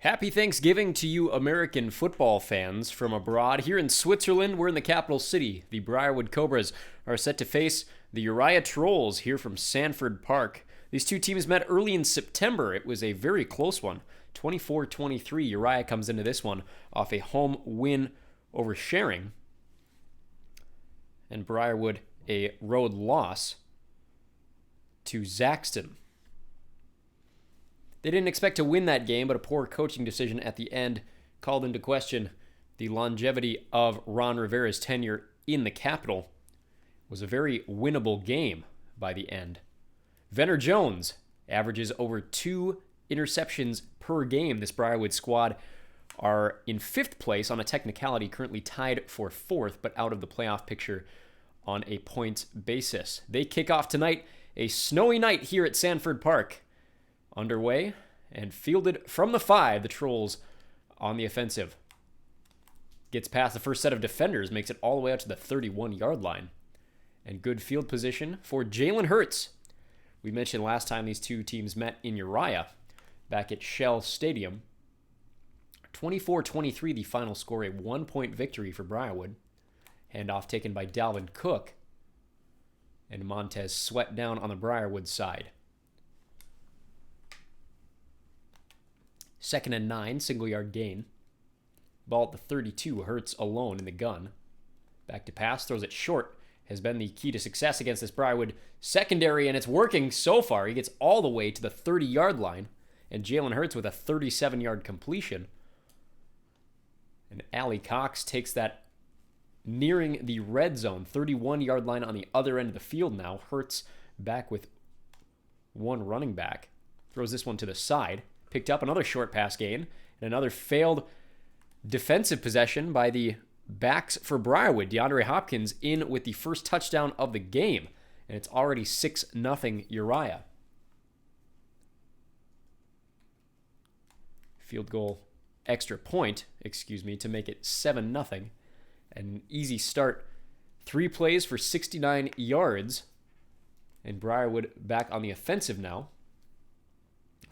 Happy Thanksgiving to you American football fans from abroad. Here in Switzerland, we're in the capital city. The Briarwood Cobras are set to face the Uriah Trolls here from Sanford Park. These two teams met early in September. It was a very close one. 24-23, Uriah comes into this one off a home win over Sharing. And Briarwood a road loss to Zaxton. They didn't expect to win that game, but a poor coaching decision at the end called into question the longevity of Ron Rivera's tenure in the capital. It was a very winnable game by the end. Venner Jones averages over 2 interceptions per game. This Briarwood squad are in 5th place on a technicality, currently tied for 4th, but out of the playoff picture on a points basis. They kick off tonight, a snowy night here at Sanford Park. Underway and fielded from the 5, the Trolls on the offensive. Gets past the first set of defenders, makes it all the way out to the 31-yard line. And good field position for Jalen Hurts. We mentioned last time these two teams met in Uriah back at Shell Stadium. 24-23 the final score, a 1-point victory for Briarwood. Handoff taken by Dalvin Cook. And Montez Sweat down on the Briarwood side. 2nd and 9, single-yard gain. Ball at the 32, Hurts alone in the gun. Back to pass, throws it short. Has been the key to success against this Briarwood secondary, and it's working so far. He gets all the way to the 30-yard line, and Jalen Hurts with a 37-yard completion. And Allie Cox takes that nearing the red zone, 31-yard line on the other end of the field now. Hurts back with one running back. Throws this one to the side. Picked up another short pass gain and another failed defensive possession by the backs for Briarwood. DeAndre Hopkins in with the first touchdown of the game, and it's already 6-0 Uriah. Field goal extra point, to make it 7-0. An easy start. 3 plays for 69 yards, and Briarwood back on the offensive now.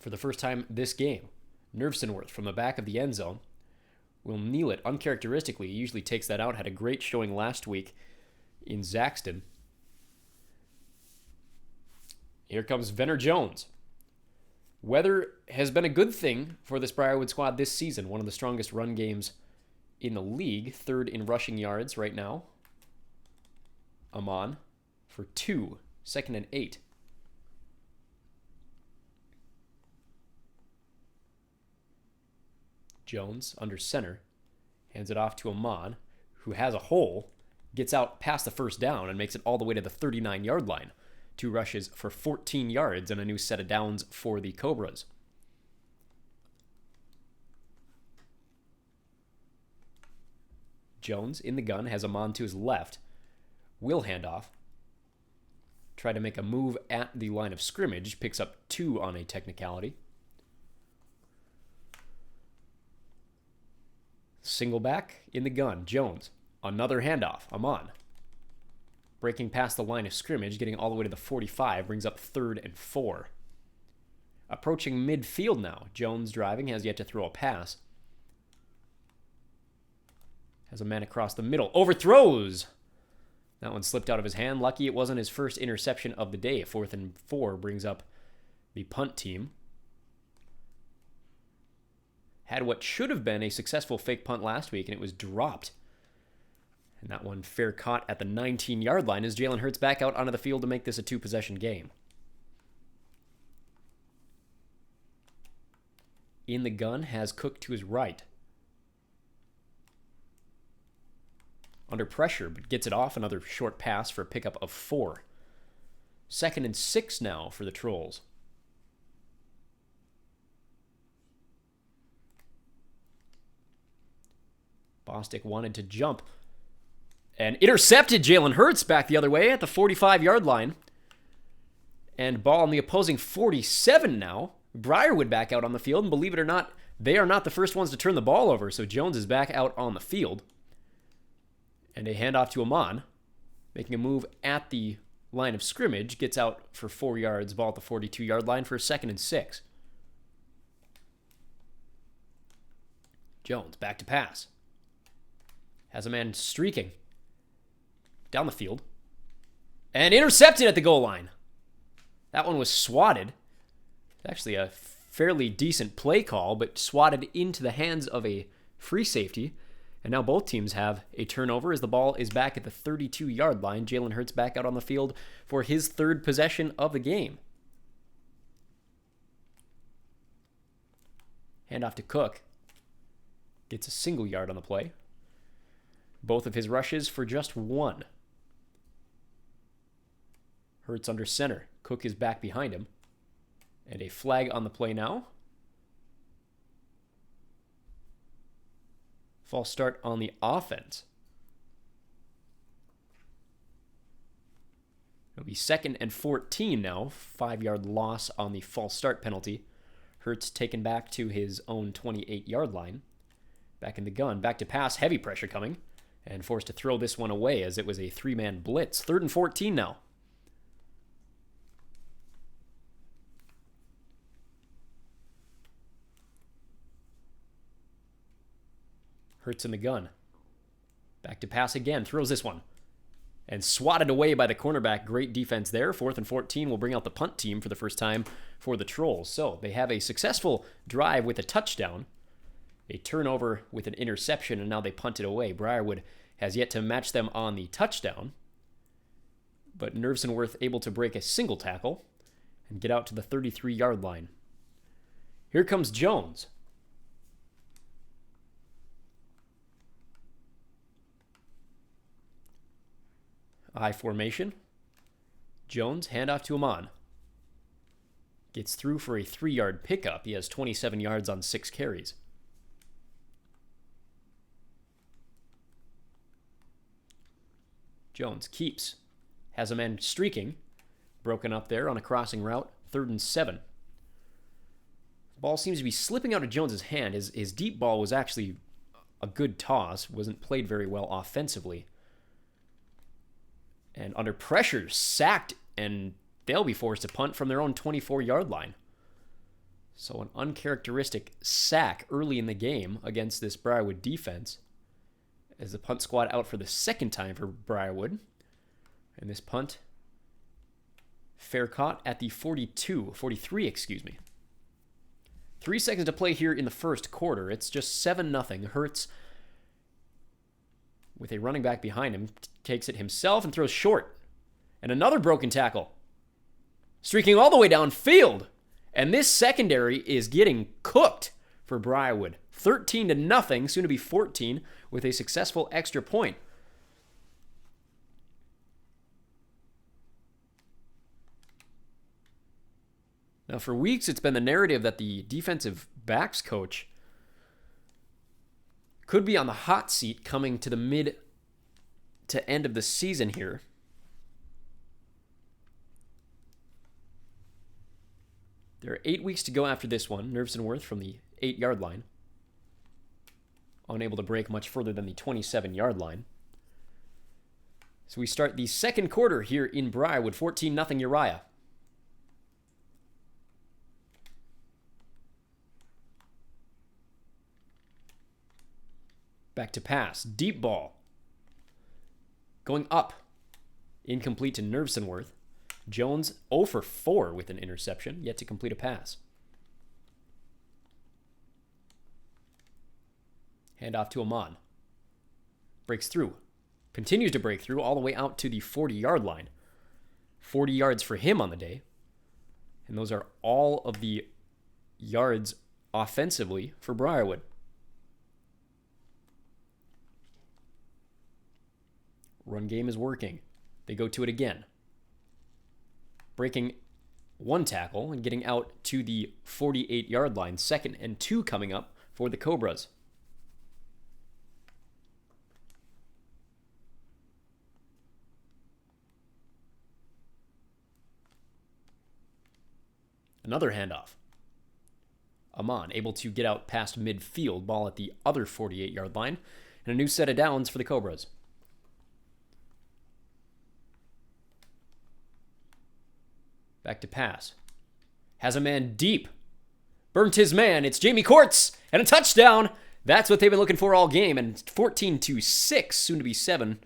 For the first time this game, Nervsonworth from the back of the end zone will kneel it uncharacteristically. He usually takes that out. Had a great showing last week in Zaxton. Here comes Venner Jones. Weather has been a good thing for this Briarwood squad this season. One of the strongest run games in the league. 3rd in rushing yards right now. Amon for 2. 2nd and 8. Jones under center, hands it off to Amon, who has a hole, gets out past the first down and makes it all the way to the 39-yard line. 2 rushes for 14 yards and a new set of downs for the Cobras. Jones in the gun, has Amon to his left, will hand off. Try to make a move at the line of scrimmage, picks up 2 on a technicality. Single back in the gun, Jones. Another handoff, Amon. Breaking past the line of scrimmage, getting all the way to the 45, brings up 3rd and 4. Approaching midfield now. Jones driving, has yet to throw a pass. Has a man across the middle. Overthrows! That one slipped out of his hand. Lucky it wasn't his first interception of the day. 4th and 4 brings up the punt team. Had what should have been a successful fake punt last week, and it was dropped. And that one fair caught at the 19-yard line as Jalen Hurts back out onto the field to make this a 2-possession game. In the gun, has Cook to his right. Under pressure, but gets it off. Another short pass for a pickup of 4. 2nd and 6 now for the Trolls. Bostic wanted to jump and intercepted Jalen Hurts back the other way at the 45-yard line. And ball on the opposing 47 now. Briarwood back out on the field, and believe it or not, they are not the first ones to turn the ball over, so Jones is back out on the field. And a handoff to Amon, making a move at the line of scrimmage, gets out for 4 yards, ball at the 42-yard line for a 2nd and 6. Jones back to pass. Has a man streaking down the field. And intercepted at the goal line. That one was swatted. Actually a fairly decent play call, but swatted into the hands of a free safety. And now both teams have a turnover as the ball is back at the 32-yard line. Jalen Hurts back out on the field for his third possession of the game. Handoff to Cook. Gets a single yard on the play. Both of his rushes for just one. Hurts under center. Cook is back behind him. And a flag on the play now. False start on the offense. It'll be 2nd and 14 now. 5-yard loss on the false start penalty. Hurts taken back to his own 28-yard line. Back in the gun. Back to pass. Heavy pressure coming. And forced to throw this one away as it was a 3-man blitz. 3rd and 14 now. Hurts in the gun. Back to pass again. Throws this one. And swatted away by the cornerback. Great defense there. 4th and 14 will bring out the punt team for the first time for the Trolls. So they have a successful drive with a touchdown. A turnover with an interception, and now they punt it away. Briarwood has yet to match them on the touchdown. But Nervsonworth able to break a single tackle and get out to the 33-yard line. Here comes Jones. I formation. Jones, handoff to Amon. Gets through for a 3-yard pickup. He has 27 yards on 6 carries. Jones keeps. Has a man streaking. Broken up there on a crossing route. 3rd and 7. Ball seems to be slipping out of Jones's hand. His deep ball was actually a good toss. Wasn't played very well offensively. And under pressure, sacked, and they'll be forced to punt from their own 24-yard line. So an uncharacteristic sack early in the game against this Briarwood defense. As the punt squad out for the 2nd time for Briarwood. And this punt, fair caught at the 43, excuse me. 3 seconds to play here in the first quarter. It's just 7-0. Hurts, with a running back behind him, takes it himself and throws short. And another broken tackle. Streaking all the way downfield. And this secondary is getting cooked for Briarwood. 13-0, soon to be 14, with a successful extra point. Now, for weeks, it's been the narrative that the defensive backs coach could be on the hot seat coming to the mid to end of the season here. There are 8 weeks to go after this one. Nervsonworth from the 8-yard line. Unable to break much further than the 27-yard line. So we start the second quarter here in Briarwood. 14-0 Uriah. Back to pass. Deep ball. Going up. Incomplete to Nervsonworth. Jones 0 for 4 with an interception. Yet to complete a pass. Handoff to Amon. Breaks through. Continues to break through all the way out to the 40-yard line. 40 yards for him on the day. And those are all of the yards offensively for Briarwood. Run game is working. They go to it again. Breaking one tackle and getting out to the 48-yard line. 2nd and 2 coming up for the Cobras. Another handoff. Amon able to get out past midfield. Ball at the other 48-yard line. And a new set of downs for the Cobras. Back to pass. Has a man deep. Burnt his man. It's Jamie Courts. And a touchdown. That's what they've been looking for all game. And 14-6, soon to be 7,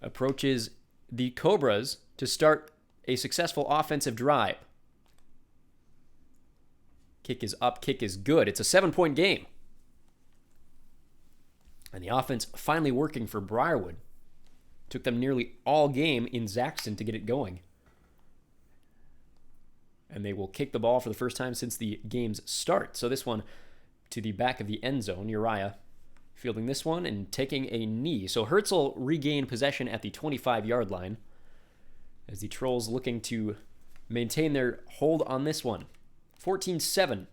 approaches the Cobras to start a successful offensive drive. Kick is up, kick is good. It's a 7-point game. And the offense finally working for Briarwood. Took them nearly all game in Zaxton to get it going. And they will kick the ball for the first time since the game's start. So this one to the back of the end zone. Uriah fielding this one and taking a knee. So Hertz will regain possession at the 25-yard line as the Trolls looking to maintain their hold on this one. 14-7.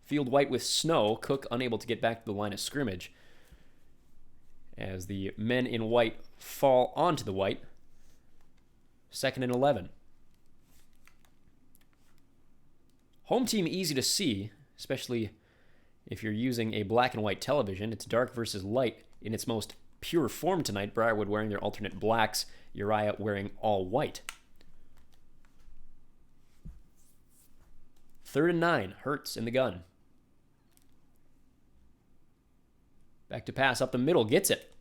Field white with snow. Cook unable to get back to the line of scrimmage as the men in white fall onto the white. 2nd and 11. Home team easy to see, especially if you're using a black and white television. It's dark versus light in its most pure form tonight. Briarwood wearing their alternate blacks, Uriah wearing all white. 3rd and 9, Hertz in the gun. Back to pass up the middle, gets it.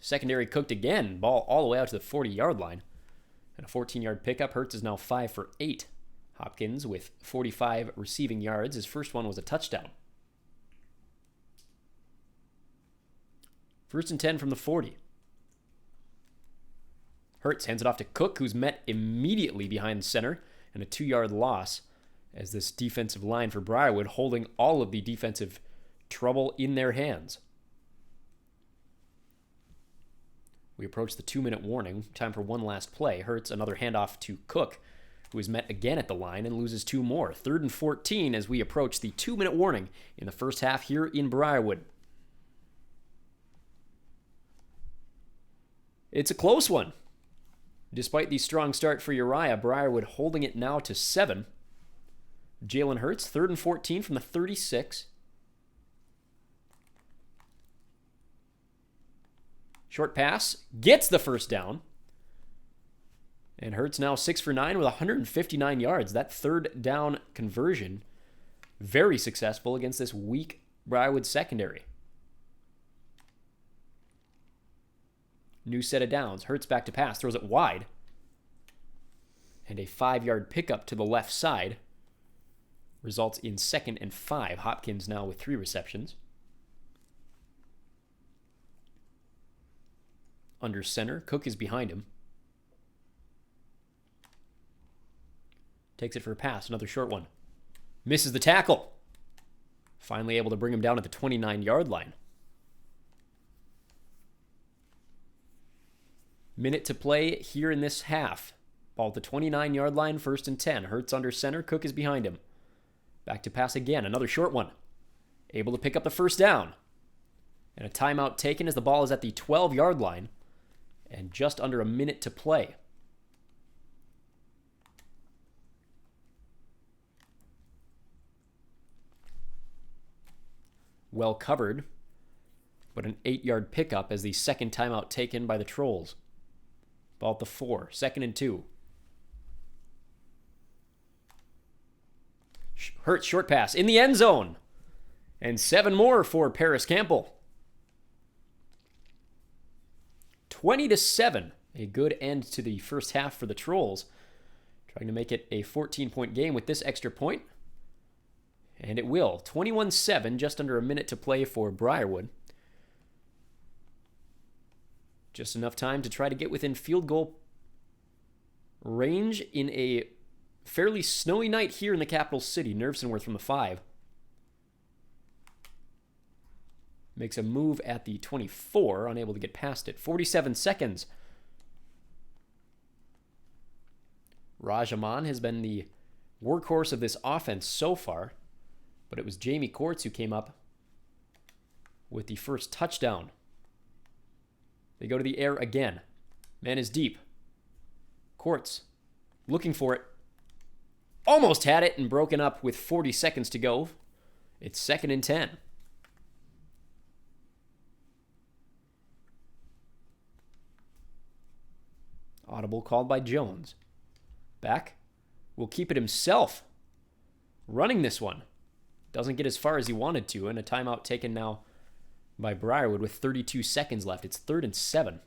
Secondary cooked again, ball all the way out to the 40-yard line. And a 14-yard pickup. Hertz is now 5 for 8. Hopkins with 45 receiving yards. His first one was a touchdown. 1st and 10 from the 40. Hertz hands it off to Cook, who's met immediately behind center, and a 2-yard loss as this defensive line for Briarwood holding all of the defensive trouble in their hands. We approach the 2-minute warning. Time for one last play. Hertz, another handoff to Cook, who is met again at the line and loses 2 more. 3rd and 14 as we approach the 2-minute warning in the first half here in Briarwood. It's a close one. Despite the strong start for Uriah, Briarwood holding it now to 7. Jalen Hertz, 3rd and 14 from the 36. Short pass, gets the first down. And Hertz now 6 for 9 with 159 yards. That 3rd down conversion, very successful against this weak Briarwood secondary. New set of downs. Hertz back to pass, throws it wide. And a 5-yard pickup to the left side results in 2nd and 5. Hopkins now with 3 receptions. Under center, Cook is behind him. Takes it for a pass, another short one. Misses the tackle. Finally able to bring him down at the 29-yard line. Minute to play here in this half. Ball at the 29-yard line, 1st and 10. Hertz under center, Cook is behind him. Back to pass again, another short one. Able to pick up the first down. And a timeout taken as the ball is at the 12-yard line. And just under a minute to play. Well covered, but an 8-yard pickup as the second timeout taken by the Trolls. Ball at the 4, 2nd and 2. Hertz short pass in the end zone. And 7 more for Paris Campbell. 20-7. A good end to the first half for the Trolls. Trying to make it a 14-point game with this extra point. And it will. 21-7, just under a minute to play for Briarwood. Just enough time to try to get within field goal range in a fairly snowy night here in the capital city. Nervsonworth from the 5. Makes a move at the 24, unable to get past it. 47 seconds. Rajaman has been the workhorse of this offense so far, but it was Jamie Courts who came up with the first touchdown. They go to the air again. Man is deep. Courts looking for it. Almost had it and broken up with 40 seconds to go. It's 2nd and 10. Audible called by Jones. Back. Will keep it himself. running this one. Doesn't get as far as he wanted to, and a timeout taken now by Briarwood with 32 seconds left. It's 3rd and 7.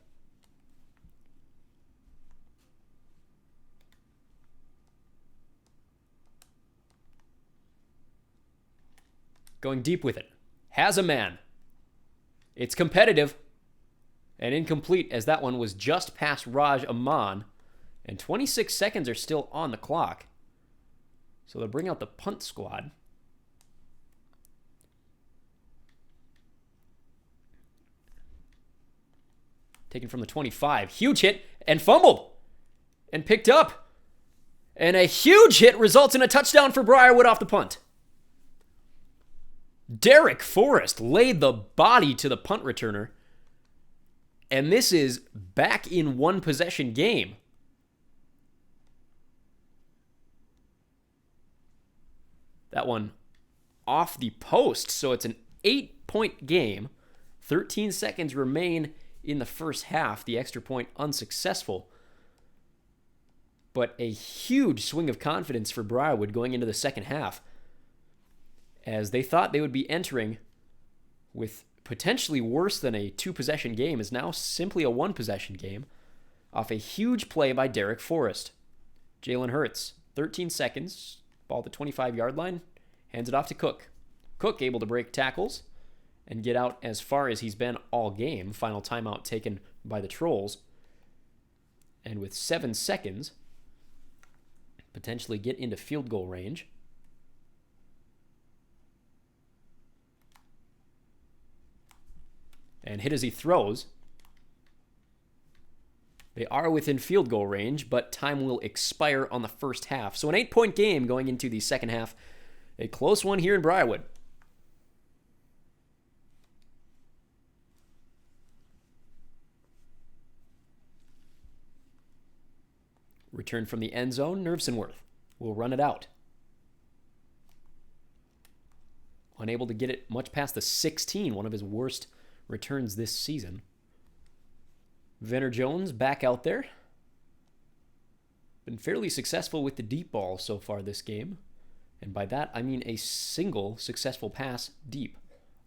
Going deep with it. Has a man. It's competitive. And incomplete, as that one was just past Raj Aman. And 26 seconds are still on the clock. So they'll bring out the punt squad. Taken from the 25. Huge hit and fumbled. And picked up. And a huge hit results in a touchdown for Briarwood off the punt. Derek Forrest laid the body to the punt returner. And this is back in one possession game. That one off the post. So it's an 8-point game. 13 seconds remain in the first half. The extra point unsuccessful. But a huge swing of confidence for Briarwood going into the second half, as they thought they would be entering with potentially worse than a 2-possession game is now simply a 1-possession game off a huge play by Derek Forrest. Jalen Hurts, 13 seconds, ball at the 25-yard line, hands it off to Cook. Cook able to break tackles and get out as far as he's been all game. Final timeout taken by the Trolls. And with 7 seconds, potentially get into field goal range. And hit as he throws. They are within field goal range, but time will expire on the first half. So an 8-point game going into the second half. A close one here in Briarwood. Return from the end zone, Nervsenworth will run it out. Unable to get it much past the 16, one of his worst returns this season. Venner Jones back out there. Been fairly successful with the deep ball so far this game. And by that, I mean a single successful pass deep.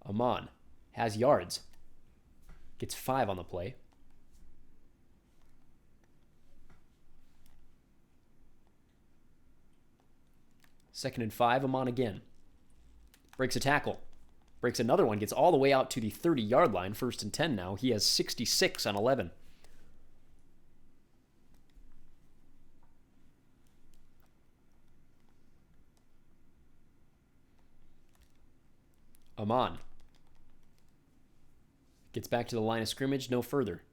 Aman has yards. Gets 5 on the play. Second and 5, Aman again. Breaks a tackle. Breaks another one, gets all the way out to the 30-yard line. 1st and 10 now. He has 66 on 11. Aman gets back to the line of scrimmage, no further.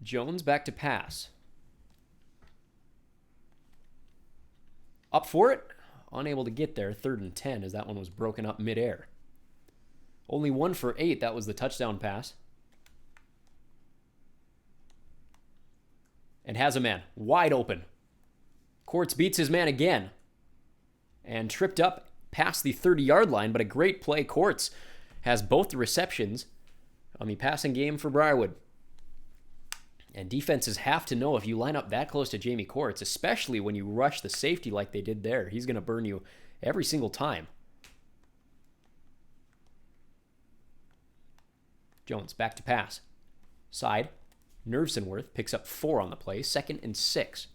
Jones back to pass. Up for it. Unable to get there. 3rd and 10 as that one was broken up midair. Only 1 for 8. That was the touchdown pass. And has a man wide open. Courts beats his man again. And tripped up past the 30-yard line, but a great play. Courts has both the receptions on the passing game for Briarwood. And defenses have to know if you line up that close to Jamie Courts, especially when you rush the safety like they did there, he's going to burn you every single time. Jones back to pass. Side. Nervsenworth picks up 4 on the play. 2nd and 6.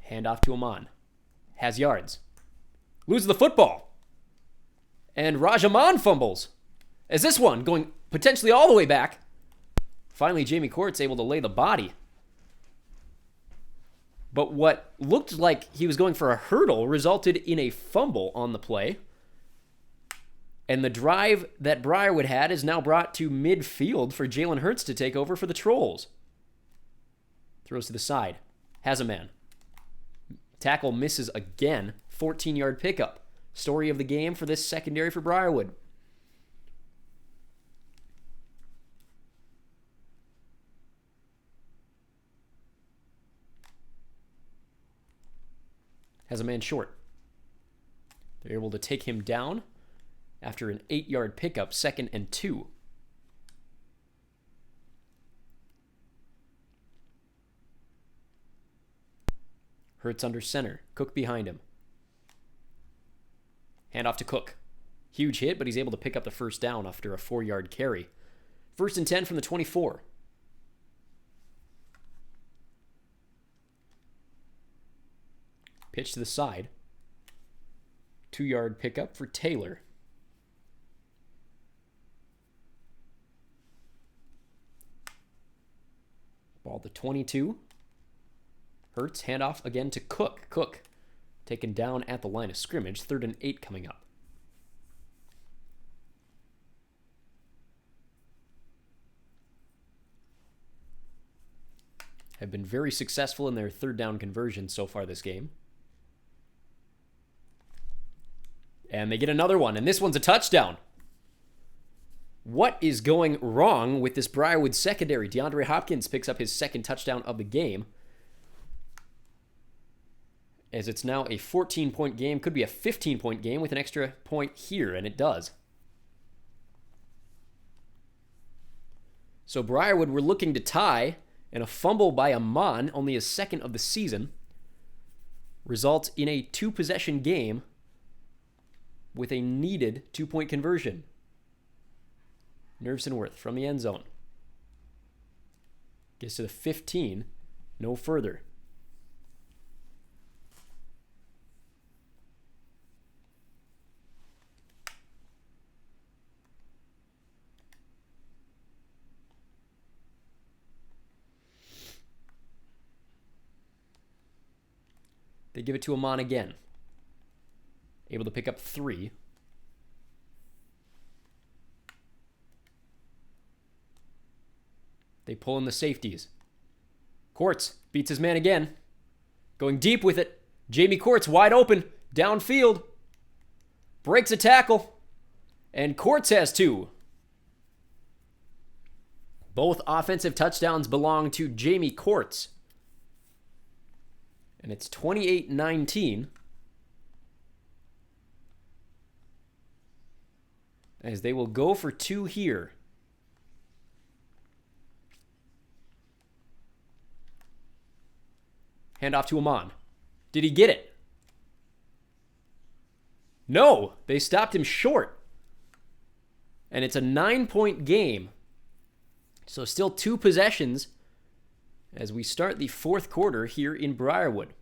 Hand off to Aman. Has yards. Loses the football. And Rajaman fumbles. As this one going potentially all the way back. Finally, Jamie Courts able to lay the body. But what looked like he was going for a hurdle resulted in a fumble on the play. And the drive that Briarwood had is now brought to midfield for Jalen Hurts to take over for the Trolls. Throws to the side. Has a man. Tackle misses again. 14-yard pickup. Story of the game for this secondary for Briarwood. Has a man short. They're able to take him down after an 8-yard pickup, 2nd and 2. Hurts under center. Cook behind him. Hand off to Cook. Huge hit, but he's able to pick up the first down after a 4-yard carry. 1st and 10 from the 24. Pitch to the side. 2-yard pickup for Taylor. Ball to 22. Hurts, handoff again to Cook. Cook taken down at the line of scrimmage. 3rd and 8 coming up. Have been very successful in their 3rd down conversion so far this game. And they get another one, and this one's a touchdown. What is going wrong with this Briarwood secondary? DeAndre Hopkins picks up his 2nd touchdown of the game. As it's now a 14-point game. Could be a 15-point game with an extra point here, and it does. So Briarwood, we're looking to tie, and a fumble by Amon, only his 2nd of the season, results in a 2-possession game with a needed 2-point conversion. Nervsonworth from the end zone. Gets to the 15, no further. They give it to Amon again. Able to pick up 3. They pull in the safeties. Courts beats his man again. Going deep with it. Jamie Courts wide open. Downfield. Breaks a tackle. And Courts has 2. Both offensive touchdowns belong to Jamie Courts. And it's 28-19. As they will go for 2 here. Hand off to Amon. Did he get it? No, they stopped him short. And it's a 9-point game. So still 2 possessions as we start the 4th quarter here in Briarwood.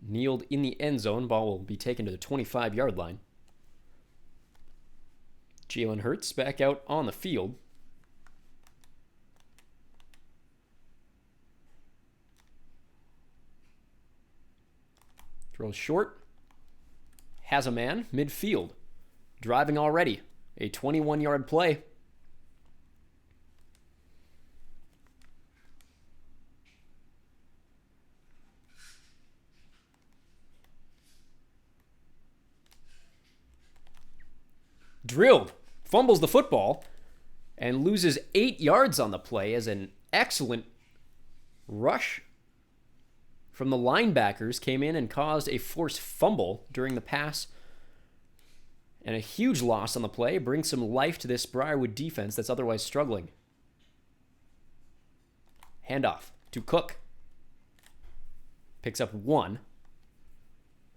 Kneeled in the end zone. Ball will be taken to the 25-yard line. Jalen Hurts back out on the field. Throws short. Has a man midfield. Driving already. A 21-yard play. Drilled. Fumbles the football and loses 8 yards on the play as an excellent rush from the linebackers came in and caused a forced fumble during the pass. And a huge loss on the play brings some life to this Briarwood defense that's otherwise struggling. Handoff to Cook. Picks up 1.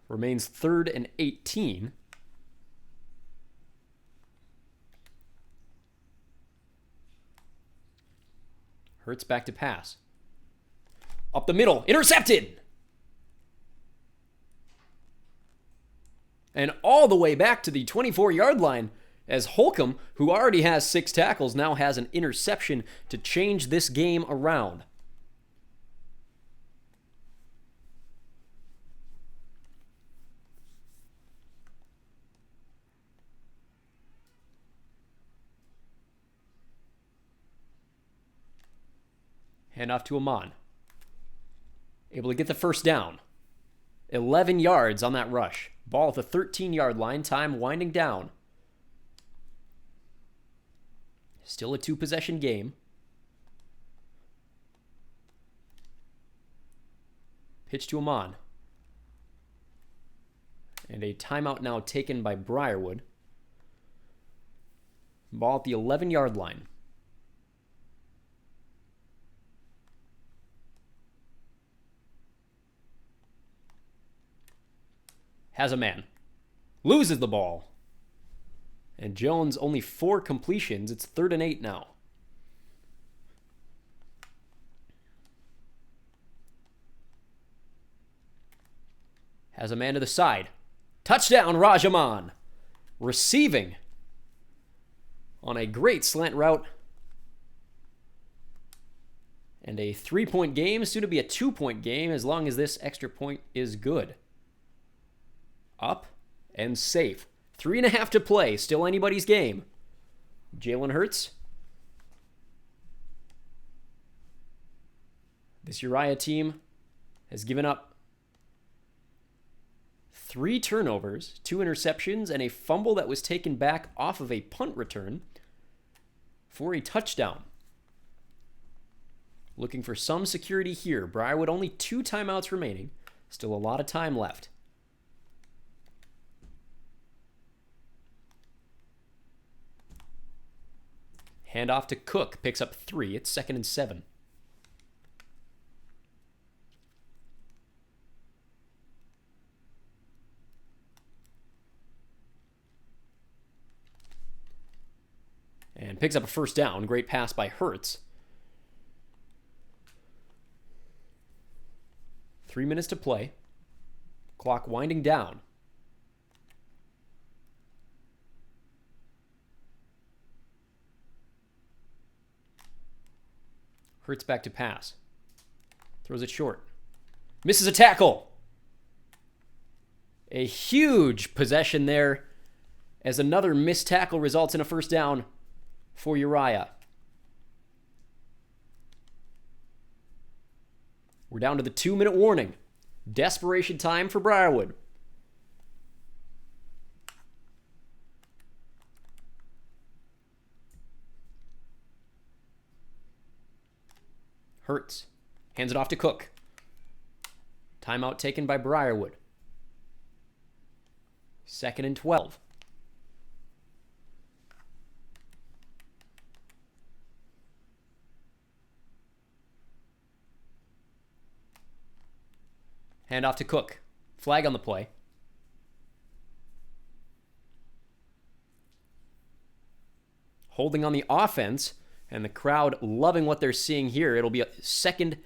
Remains 3rd and 18. Hurts back to pass. Up the middle. Intercepted! And all the way back to the 24-yard line as Holcomb, who already has 6 tackles, now has an interception to change this game around. Hand off to Amon. Able to get the first down. 11 yards on that rush. Ball at the 13-yard line. Time winding down. Still a 2-possession game. Pitch to Amon. And a timeout now taken by Briarwood. Ball at the 11-yard line. Has a man. Loses the ball. And Jones only 4 completions. It's 3rd and 8 now. Has a man to the side. Touchdown, Rajaman. Receiving on a great slant route. And a 3-point game, soon to be a 2-point game as long as this extra point is good. Up and safe. 3.5 to play. Still anybody's game. Jalen Hurts. This Uriah team has given up 3 turnovers, 2 interceptions, and a fumble that was taken back off of a punt return for a touchdown. Looking for some security here. Briarwood only 2 timeouts remaining. Still a lot of time left. Handoff to Cook. Picks up 3. It's 2nd and 7. And picks up a first down. Great pass by Hurts. 3 minutes to play. Clock winding down. Hurts back to pass. Throws it short. Misses a tackle. A huge possession there as another missed tackle results in a first down for Uriah. We're down to the 2-minute warning. Desperation time for Briarwood. Hurts. Hands it off to Cook. Timeout taken by Briarwood. 2nd and 12. Hand off to Cook. Flag on the play. Holding on the offense, and the crowd loving what they're seeing here. It'll be a 2nd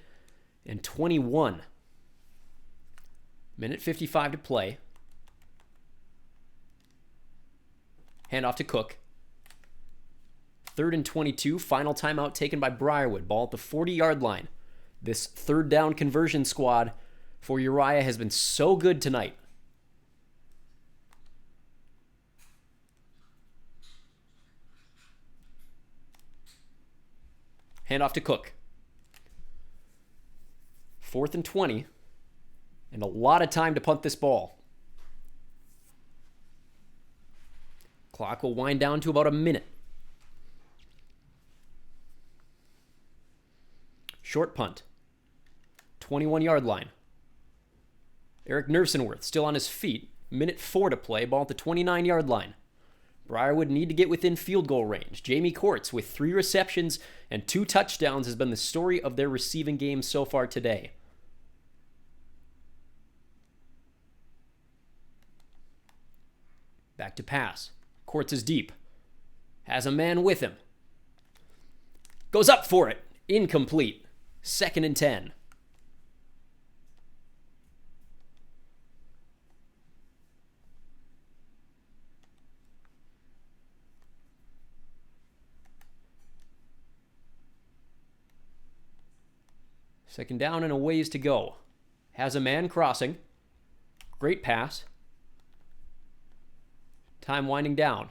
and 21. Minute 55 to play. Hand off to Cook. 3rd and 22. Final timeout taken by Briarwood. Ball at the 40-yard line. This 3rd down conversion squad for Uriah has been so good tonight. Hand off to Cook. 4th and 20. And a lot of time to punt this ball. Clock will wind down to about a minute. Short punt. 21-yard line. Eric Nersenworth still on his feet. Minute 4 to play. Ball at the 29-yard line. Briarwood need to get within field goal range. Jamie Courts with 3 receptions and 2 touchdowns has been the story of their receiving game so far today. Back to pass. Courts is deep. Has a man with him. Goes up for it. Incomplete. 2nd and 10. Second down and a ways to go. Has a man crossing. Great pass. Time winding down.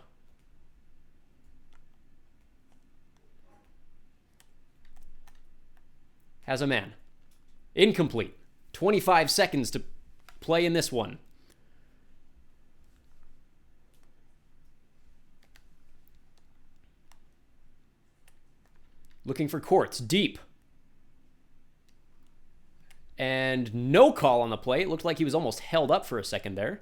Has a man. Incomplete. 25 seconds to play in this one. Looking for Courts. Deep. And no call on the play. It looked like he was almost held up for a second there.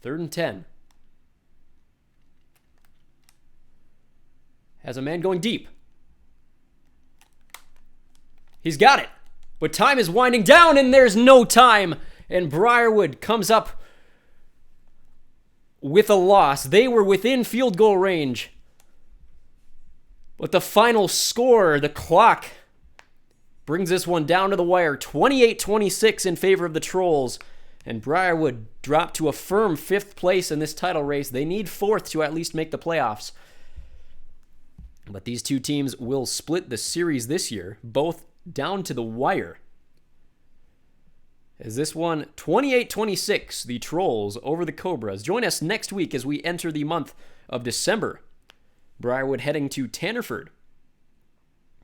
3rd and 10. Has a man going deep. He's got it. But time is winding down, and there's no time. And Briarwood comes up with a loss. They were within field goal range. But the final score, the clock, brings this one down to the wire. 28-26 in favor of the Trolls. And Briarwood dropped to a firm 5th place in this title race. They need 4th to at least make the playoffs. But these two teams will split the series this year, both down to the wire. As this one, 28-26, the Trolls over the Cobras. Join us next week as we enter the month of December. Briarwood heading to Tannerford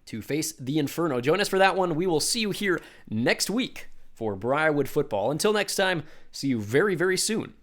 to face the Inferno. Join us for that one. We will see you here next week for Briarwood football. Until next time, see you very, very soon.